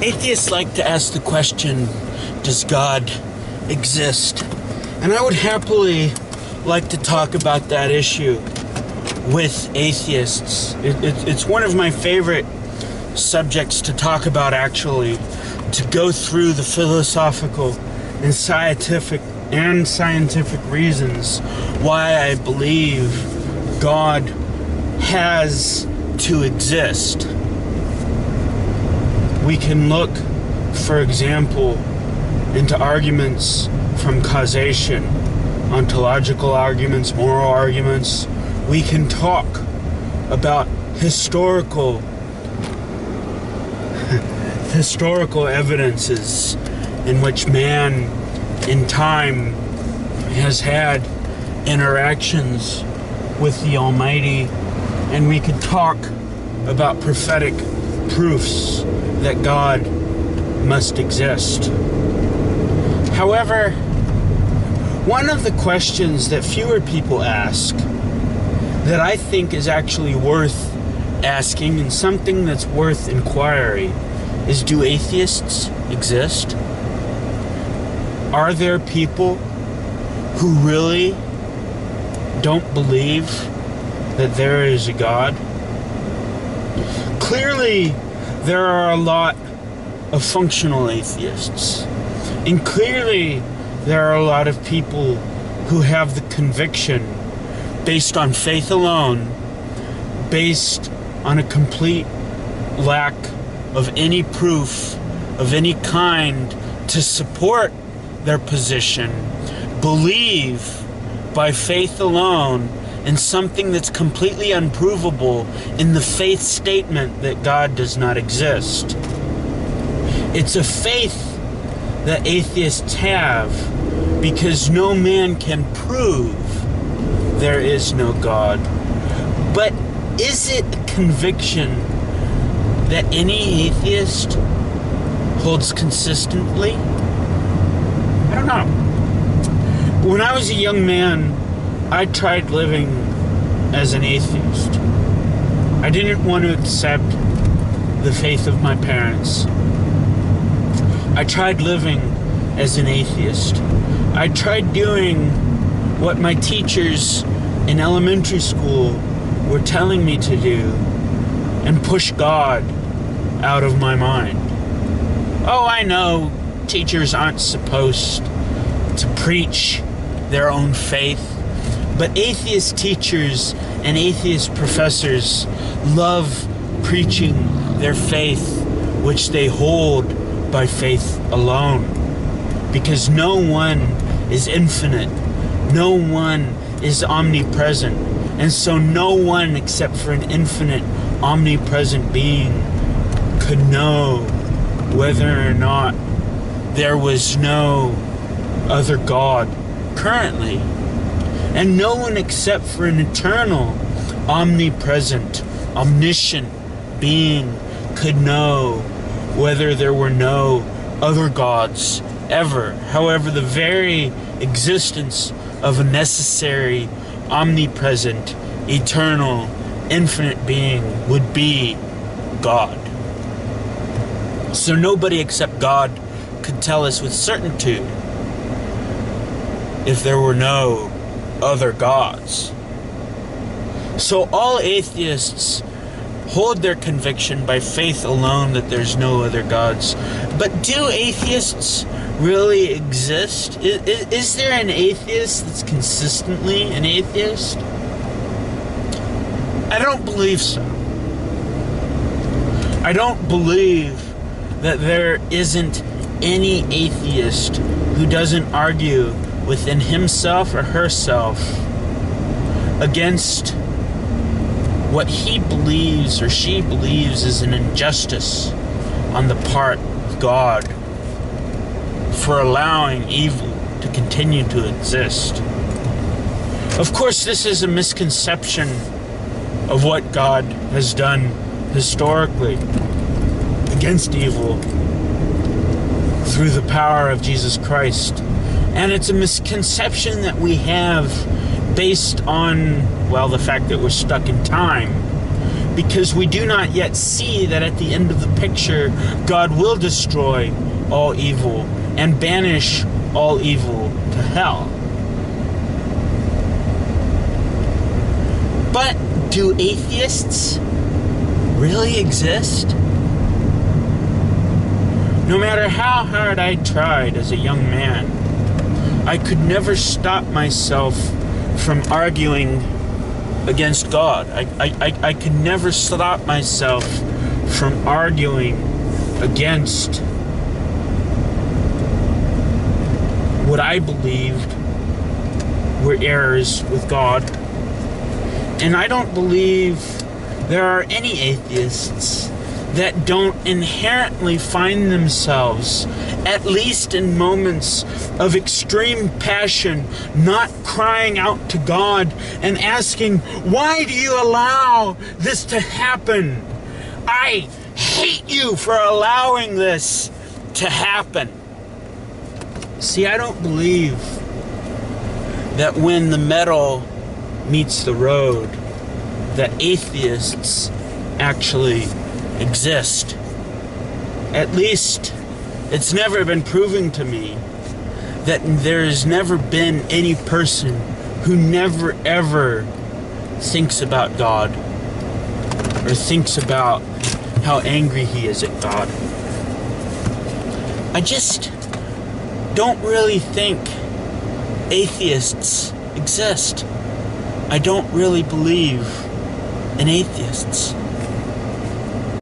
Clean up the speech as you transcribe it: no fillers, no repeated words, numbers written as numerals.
Atheists like to ask the question, does God exist? And I would happily like to talk about that issue with atheists. It's one of my favorite subjects to talk about, actually, to go through the philosophical and scientific reasons why I believe God has to exist. We can look, for example, into arguments from causation, ontological arguments, moral arguments. We can talk about historical evidences in which man in time has had interactions with the Almighty, and we could talk about prophetic proofs that God must exist. However, one of the questions that fewer people ask that I think is actually worth asking and something that's worth inquiry is, do atheists exist? Are there people who really don't believe that there is a God? Clearly, there are a lot of functional atheists. And clearly, there are a lot of people who have the conviction, based on faith alone, based on a complete lack of any proof of any kind to support their position, believe by faith alone in something that's completely unprovable in the faith statement that God does not exist. It's a faith that atheists have because no man can prove there is no God. But is it a conviction that any atheist holds consistently? I don't know. When I was a young man, I tried living as an atheist. I didn't want to accept the faith of my parents. I tried living as an atheist. I tried doing what my teachers in elementary school were telling me to do and push God out of my mind. Oh, I know teachers aren't supposed to preach their own faith, but atheist teachers and atheist professors love preaching their faith, which they hold by faith alone. Because no one is infinite, no one is omnipresent, and so no one except for an infinite, omnipresent being could know whether or not there was no other God currently. And no one except for an eternal, omnipresent, omniscient being could know whether there were no other gods ever. However, the very existence of a necessary, omnipresent, eternal, infinite being would be God. So nobody except God could tell us with certitude if there were no other gods. So all atheists hold their conviction by faith alone that there's no other gods. But do atheists really exist? Is there an atheist that's consistently an atheist? I don't believe so. I don't believe that there isn't any atheist who doesn't argue within himself or herself against what he believes or she believes is an injustice on the part of God for allowing evil to continue to exist. Of course, this is a misconception of what God has done historically against evil through the power of Jesus Christ. And it's a misconception that we have based on, well, the fact that we're stuck in time. because we do not yet see that at the end of the picture, God will destroy all evil and banish all evil to hell. But do atheists really exist? No matter how hard I tried as a young man, I could never stop myself from arguing against God. I could never stop myself from arguing against what I believed were errors with God. And I don't believe there are any atheists that don't inherently find themselves, at least in moments of extreme passion, not crying out to God and asking, why do you allow this to happen? I hate you for allowing this to happen. See, I don't believe that when the metal meets the road, that atheists actually exist. At least, it's never been proven to me that there's never been any person who never ever thinks about God or thinks about how angry he is at God. I just don't really think atheists exist. I don't really believe in atheists.